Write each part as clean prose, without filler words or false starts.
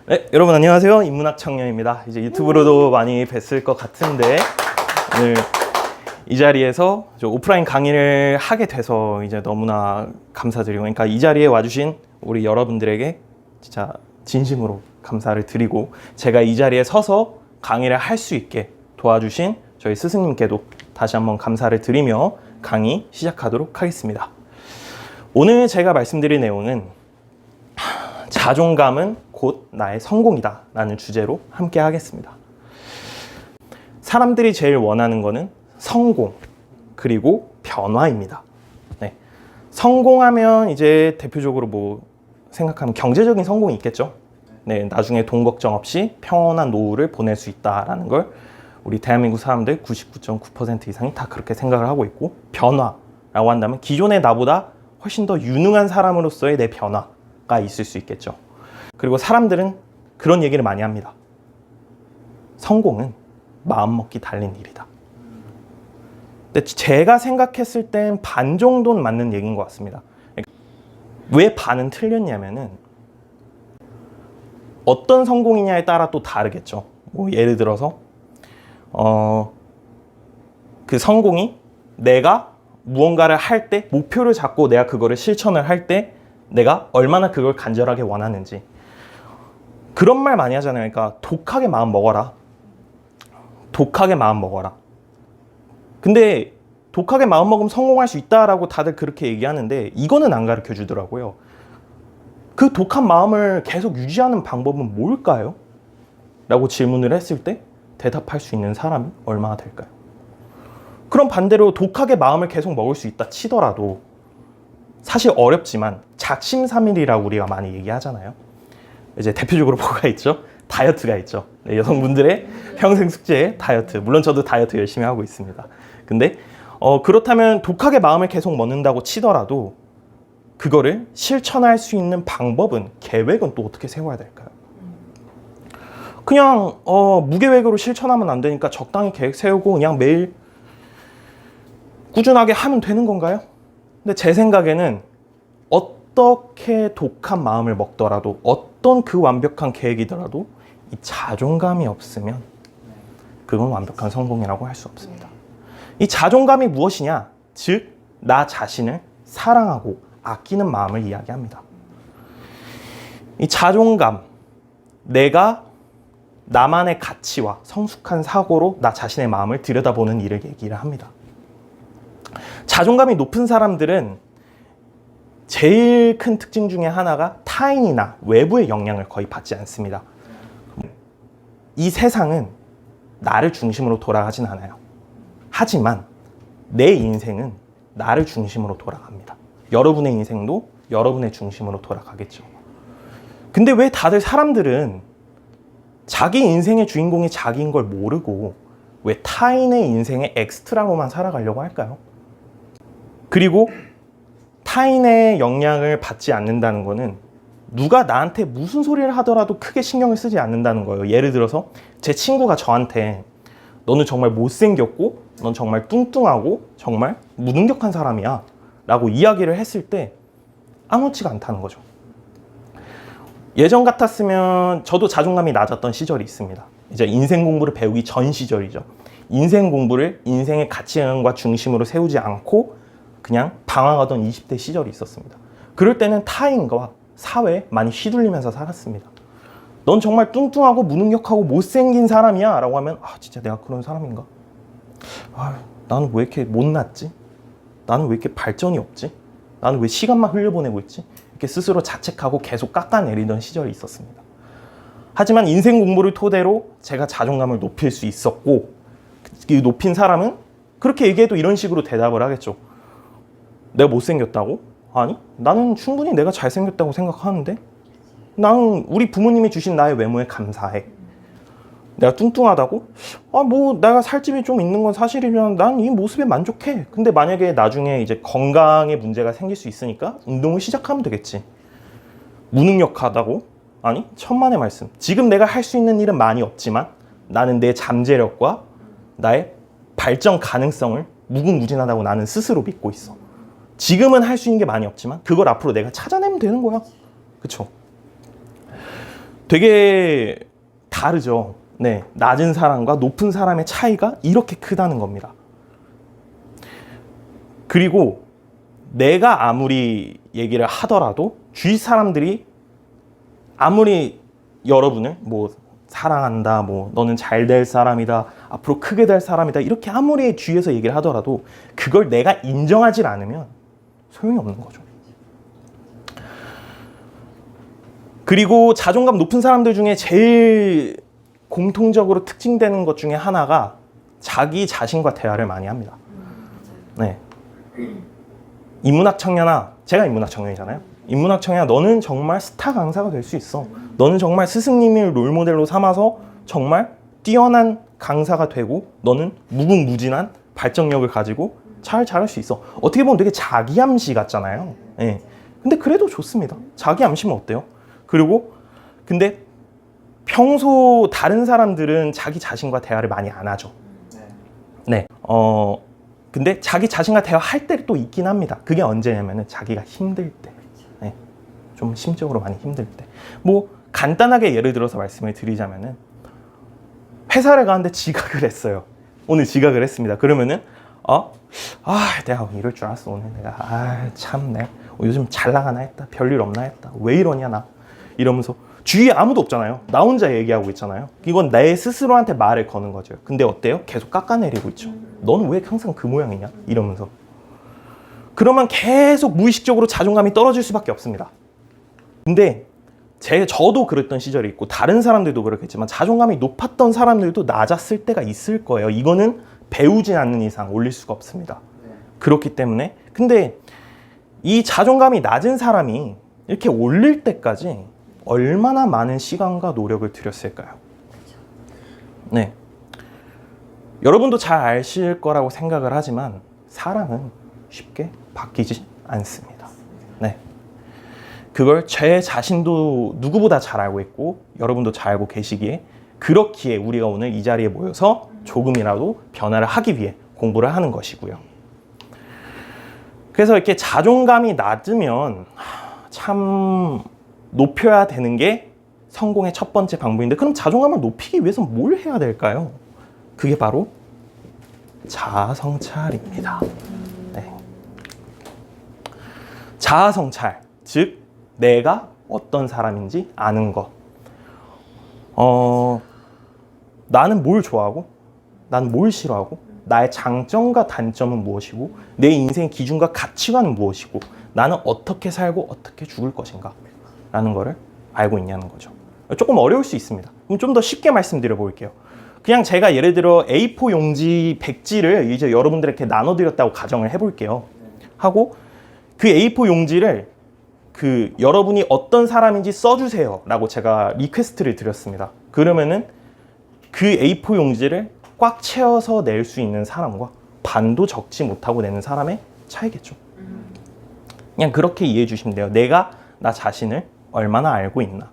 네, 여러분 안녕하세요. 인문학 청년입니다. 이제 유튜브로도 많이 뵀을 것 같은데 오늘 이 자리에서 오프라인 강의를 하게 돼서 이제 너무나 감사드리고, 그러니까 이 자리에 와주신 우리 여러분들에게 진짜 진심으로 감사를 드리고, 제가 이 자리에 서서 강의를 할 수 있게 도와주신 저희 스승님께도 다시 한번 감사를 드리며 강의 시작하도록 하겠습니다. 오늘 제가 말씀드릴 내용은 자존감은 곧 나의 성공이다 라는 주제로 함께 하겠습니다. 사람들이 제일 원하는 거는 성공 그리고 변화입니다. 네. 성공하면 이제 대표적으로 뭐 생각하면 경제적인 성공이 있겠죠. 네, 나중에 돈 걱정 없이 평온한 노후를 보낼 수 있다라는 걸 우리 대한민국 사람들 99.9% 이상이 다 그렇게 생각을 하고 있고, 변화라고 한다면 기존의 나보다 훨씬 더 유능한 사람으로서의 내 변화가 있을 수 있겠죠. 그리고 사람들은 그런 얘기를 많이 합니다. 성공은 마음먹기 달린 일이다. 근데 제가 생각했을 땐 반 정도는 맞는 얘기인 것 같습니다. 왜 반은 틀렸냐면은 어떤 성공이냐에 따라 또 다르겠죠. 뭐 예를 들어서 그 성공이 내가 무언가를 할 때, 목표를 잡고 내가 그거를 실천을 할 때 내가 얼마나 그걸 간절하게 원하는지, 그런 말 많이 하잖아요. 그러니까 독하게 마음 먹어라. 독하게 마음 먹어라. 근데 독하게 마음 먹으면 성공할 수 있다라고 다들 그렇게 얘기하는데 이거는 안 가르쳐 주더라고요. 그 독한 마음을 계속 유지하는 방법은 뭘까요? 라고 질문을 했을 때 대답할 수 있는 사람이 얼마나 될까요? 그럼 반대로 독하게 마음을 계속 먹을 수 있다 치더라도 사실 어렵지만 작심삼일이라고 우리가 많이 얘기하잖아요. 이제 대표적으로 뭐가 있죠? 다이어트가 있죠. 네, 여성분들의 평생 숙제 다이어트. 물론 저도 다이어트 열심히 하고 있습니다. 근데 그렇다면 독하게 마음을 계속 먹는다고 치더라도 그거를 실천할 수 있는 방법은, 계획은 또 어떻게 세워야 될까요? 그냥 무계획으로 실천하면 안 되니까 적당히 계획 세우고 그냥 매일 꾸준하게 하면 되는 건가요? 근데 제 생각에는 어떻게 독한 마음을 먹더라도, 어떤 그 완벽한 계획이더라도 이 자존감이 없으면 그건 완벽한 성공이라고 할 수 없습니다. 이 자존감이 무엇이냐? 즉, 나 자신을 사랑하고 아끼는 마음을 이야기합니다. 이 자존감, 내가 나만의 가치와 성숙한 사고로 나 자신의 마음을 들여다보는 일을 얘기를 합니다. 자존감이 높은 사람들은 제일 큰 특징 중에 하나가 타인이나 외부의 영향을 거의 받지 않습니다. 이 세상은 나를 중심으로 돌아가진 않아요. 하지만 내 인생은 나를 중심으로 돌아갑니다. 여러분의 인생도 여러분의 중심으로 돌아가겠죠. 근데 왜 다들 사람들은 자기 인생의 주인공이 자기인 걸 모르고 왜 타인의 인생의 엑스트라로만 살아가려고 할까요? 그리고 타인의 영향을 받지 않는다는 거는 누가 나한테 무슨 소리를 하더라도 크게 신경을 쓰지 않는다는 거예요. 예를 들어서 제 친구가 저한테 너는 정말 못생겼고 넌 정말 뚱뚱하고 정말 무능력한 사람이야 라고 이야기를 했을 때 아무렇지가 않다는 거죠. 예전 같았으면 저도 자존감이 낮았던 시절이 있습니다. 이제 인생 공부를 배우기 전 시절이죠. 인생 공부를 인생의 가치관과 중심으로 세우지 않고 그냥 방황하던 20대 시절이 있었습니다. 그럴 때는 타인과 사회에 많이 휘둘리면서 살았습니다. 넌 정말 뚱뚱하고 무능력하고 못생긴 사람이야 라고 하면 진짜 내가 그런 사람인가? 나는 왜 이렇게 못났지? 나는 왜 이렇게 발전이 없지? 나는 왜 시간만 흘려보내고 있지? 이렇게 스스로 자책하고 계속 깎아내리던 시절이 있었습니다. 하지만 인생 공부를 토대로 제가 자존감을 높일 수 있었고, 그 높인 사람은 그렇게 얘기해도 이런 식으로 대답을 하겠죠. 내가 못생겼다고? 아니, 나는 충분히 내가 잘생겼다고 생각하는데 나는 우리 부모님이 주신 나의 외모에 감사해. 내가 뚱뚱하다고? 뭐 내가 살집이 좀 있는 건 사실이면 난 이 모습에 만족해. 근데 만약에 나중에 이제 건강에 문제가 생길 수 있으니까 운동을 시작하면 되겠지. 무능력하다고? 아니, 천만의 말씀. 지금 내가 할 수 있는 일은 많이 없지만 나는 내 잠재력과 나의 발전 가능성을 무궁무진하다고 나는 스스로 믿고 있어. 지금은 할 수 있는 게 많이 없지만 그걸 앞으로 내가 찾아내면 되는 거야. 그쵸? 되게 다르죠. 네, 낮은 사람과 높은 사람의 차이가 이렇게 크다는 겁니다. 그리고 내가 아무리 얘기를 하더라도 주위 사람들이 아무리 여러분을 뭐 사랑한다, 뭐 너는 잘 될 사람이다, 앞으로 크게 될 사람이다, 이렇게 아무리 주위에서 얘기를 하더라도 그걸 내가 인정하지 않으면 소용이 없는 거죠. 그리고 자존감 높은 사람들 중에 제일 공통적으로 특징되는 것 중에 하나가 자기 자신과 대화를 많이 합니다. 네. 인문학 청년아, 제가 인문학 청년이잖아요. 인문학 청년아, 너는 정말 스타 강사가 될 수 있어. 너는 정말 스승님을 롤모델로 삼아서 정말 뛰어난 강사가 되고 너는 무궁무진한 발전력을 가지고 잘 잘할 수 있어. 어떻게 보면 되게 자기암시 같잖아요. 네. 근데 그래도 좋습니다. 자기암시면 어때요? 그리고 근데 평소 다른 사람들은 자기 자신과 대화를 많이 안 하죠. 네. 근데 자기 자신과 대화할 때도 또 있긴 합니다. 그게 언제냐면은 자기가 힘들 때. 네. 좀 심적으로 많이 힘들 때. 뭐 간단하게 예를 들어서 말씀을 드리자면은 회사를 가는데 지각을 했어요. 오늘 지각을 했습니다. 그러면은 내가 이럴 줄 알았어. 오늘 내가 참네. 요즘 잘 나가나 했다. 별일 없나 했다. 왜 이러냐 나. 이러면서 주위에 아무도 없잖아요. 나 혼자 얘기하고 있잖아요. 이건 내 스스로한테 말을 거는 거죠. 근데 어때요? 계속 깎아내리고 있죠. 너는 왜 항상 그 모양이냐? 이러면서. 그러면 계속 무의식적으로 자존감이 떨어질 수밖에 없습니다. 근데 저도 그랬던 시절이 있고 다른 사람들도 그렇겠지만 자존감이 높았던 사람들도 낮았을 때가 있을 거예요. 이거는 배우지 않는 이상 올릴 수가 없습니다. 그렇기 때문에 근데 이 자존감이 낮은 사람이 이렇게 올릴 때까지 얼마나 많은 시간과 노력을 들였을까요? 네. 여러분도 잘 아실 거라고 생각을 하지만 사람은 쉽게 바뀌지 않습니다. 네. 그걸 제 자신도 누구보다 잘 알고 있고 여러분도 잘 알고 계시기에 그렇기에 우리가 오늘 이 자리에 모여서 조금이라도 변화를 하기 위해 공부를 하는 것이고요. 그래서 이렇게 자존감이 낮으면 참 높여야 되는 게 성공의 첫 번째 방법인데 그럼 자존감을 높이기 위해서 뭘 해야 될까요? 그게 바로 자아성찰입니다. 네. 자아성찰, 즉 내가 어떤 사람인지 아는 것. 나는 뭘 좋아하고 나는 뭘 싫어하고 나의 장점과 단점은 무엇이고 내 인생의 기준과 가치관은 무엇이고 나는 어떻게 살고 어떻게 죽을 것인가 라는 거를 알고 있냐는 거죠. 조금 어려울 수 있습니다. 그럼 좀 더 쉽게 말씀드려 볼게요. 그냥 제가 예를 들어 A4 용지 100지를 이제 여러분들에게 나눠드렸다고 가정을 해볼게요. 하고 그 A4 용지를 여러분이 어떤 사람인지 써주세요 라고 제가 리퀘스트를 드렸습니다. 그러면은 그 A4 용지를 꽉 채워서 낼 수 있는 사람과 반도 적지 못하고 내는 사람의 차이겠죠. 그냥 그렇게 이해해 주시면 돼요. 내가 나 자신을 얼마나 알고 있나.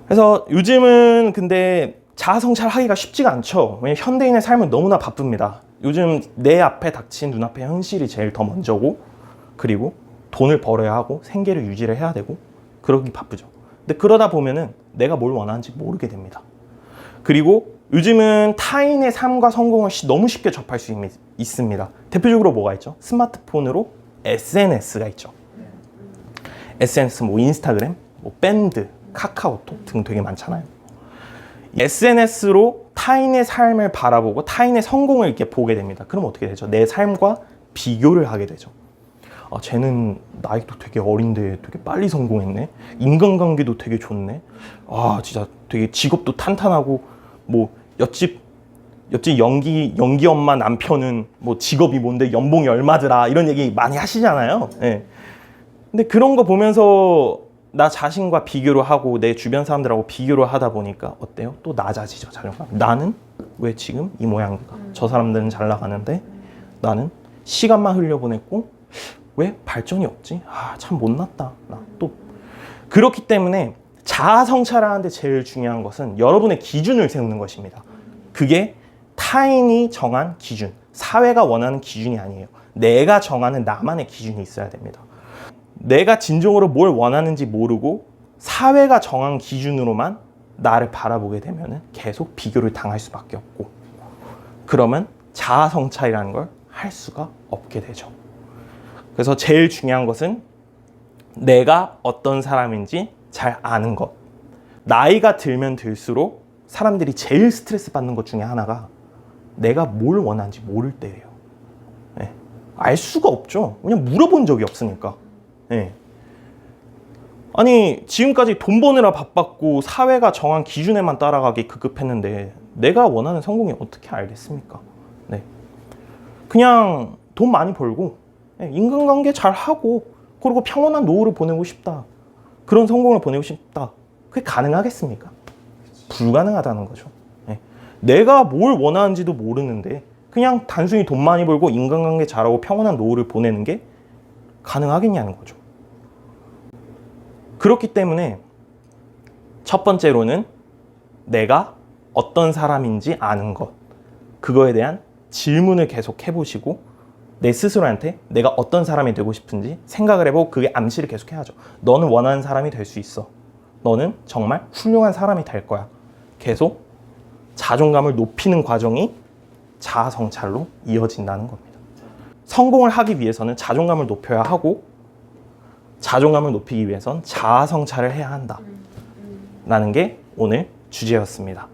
그래서 요즘은 근데 자아성찰 하기가 쉽지가 않죠. 왜냐면 현대인의 삶은 너무나 바쁩니다. 요즘 내 앞에 닥친 눈앞의 현실이 제일 더 먼저고 그리고 돈을 벌어야 하고 생계를 유지를 해야 되고 그러기 바쁘죠. 근데 그러다 보면은 내가 뭘 원하는지 모르게 됩니다. 그리고 요즘은 타인의 삶과 성공을 너무 쉽게 접할 수 있습니다. 대표적으로 뭐가 있죠? 스마트폰으로 SNS가 있죠. SNS 뭐 인스타그램, 뭐 밴드, 카카오톡 등 되게 많잖아요. SNS로 타인의 삶을 바라보고 타인의 성공을 이렇게 보게 됩니다. 그럼 어떻게 되죠? 내 삶과 비교를 하게 되죠. 쟤는 나이도 되게 어린데 되게 빨리 성공했네. 인간관계도 되게 좋네. 진짜 되게 직업도 탄탄하고 뭐 옆집 연기 엄마 남편은 뭐 직업이 뭔데 연봉이 얼마더라 이런 얘기 많이 하시잖아요. 네. 근데 그런 거 보면서 나 자신과 비교를 하고 내 주변 사람들하고 비교를 하다 보니까 어때요? 또 낮아지죠, 자존감. 나는 왜 지금 이 모양인가? 저 사람들은 잘 나가는데 나는 시간만 흘려보냈고 왜 발전이 없지? 참 못났다. 나 또 그렇기 때문에 자아성찰을 하는데 제일 중요한 것은 여러분의 기준을 세우는 것입니다. 그게 타인이 정한 기준, 사회가 원하는 기준이 아니에요. 내가 정하는 나만의 기준이 있어야 됩니다. 내가 진정으로 뭘 원하는지 모르고 사회가 정한 기준으로만 나를 바라보게 되면 계속 비교를 당할 수밖에 없고, 그러면 자아 성찰이라는 걸 할 수가 없게 되죠. 그래서 제일 중요한 것은 내가 어떤 사람인지 잘 아는 것. 나이가 들면 들수록 사람들이 제일 스트레스 받는 것 중에 하나가 내가 뭘 원하는지 모를 때예요. 네. 알 수가 없죠. 그냥 물어본 적이 없으니까. 네. 아니, 지금까지 돈 버느라 바빴고 사회가 정한 기준에만 따라가기 급급했는데 내가 원하는 성공이 어떻게 알겠습니까? 네. 그냥 돈 많이 벌고 인간관계 잘 하고 그리고 평온한 노후를 보내고 싶다. 그런 성공을 보내고 싶다. 그게 가능하겠습니까? 불가능하다는 거죠. 네. 내가 뭘 원하는지도 모르는데 그냥 단순히 돈 많이 벌고 인간관계 잘하고 평온한 노후를 보내는 게 가능하겠냐는 거죠. 그렇기 때문에 첫 번째로는 내가 어떤 사람인지 아는 것. 그거에 대한 질문을 계속 해보시고 내 스스로한테 내가 어떤 사람이 되고 싶은지 생각을 해보고 그게 암시를 계속 해야죠. 너는 원하는 사람이 될 수 있어. 너는 정말 훌륭한 사람이 될 거야. 계속 자존감을 높이는 과정이 자아 성찰로 이어진다는 겁니다. 성공을 하기 위해서는 자존감을 높여야 하고 자존감을 높이기 위해선 자아 성찰을 해야 한다. 라는 게 오늘 주제였습니다.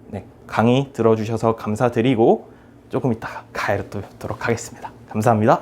네, 강의 들어주셔서 감사드리고 조금 이따 가해를 또 뵙도록 하겠습니다. 감사합니다.